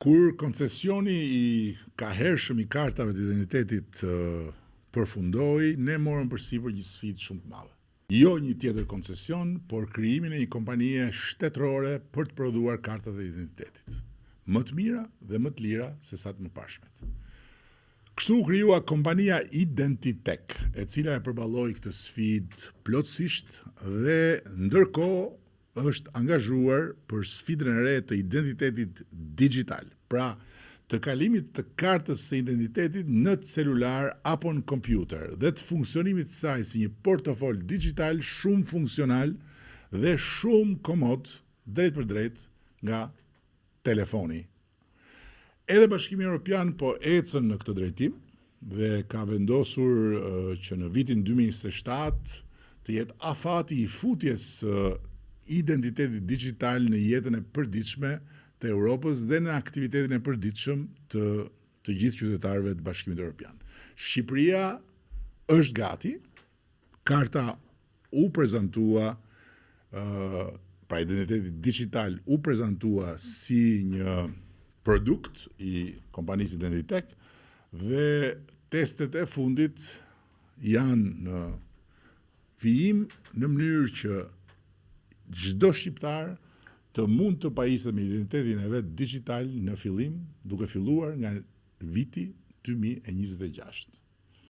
Kur koncesioni i kahershëm i kartave të identitetit përfundoi, ne morëm përsipër një sfidë shumë të madhe. Jo një tjetër koncesion, por krijimin e një kompanie shtetërore për të prodhuar kartat e identitetit, më të mira dhe më të lira se sa të mëparshmet. Kështu u krijua kompania Identitek, e cila e përballoi këtë sfidë plotësisht dhe ndërkohë është angazhuar për sfidën e re të identitetit digital, pra të kalimit të kartës së identitetit në celular apo në kompjuter dhe të funksionimit të saj si një portofol digital shumë funksional dhe shumë komod drejt për drejt nga telefoni. Edhe Bashkimi Evropian po ecën në këtë drejtim dhe ka vendosur që në vitin 2027 të jetë afati i futjes identitetit digital në jetën e përditshme të Europës dhe në aktivitetin e përditshëm të gjithë qytetarëve të Bashkimit Evropian. Shqipëria është gati, karta u prezantua, pra identiteti digital u prezantua si një produkt i kompanisë Identitek dhe testet e fundit janë në vijim në mënyrë që çdo shqiptar të mund të pajiset me identitetin e vet digital në fillim, duke filluar nga viti 2026.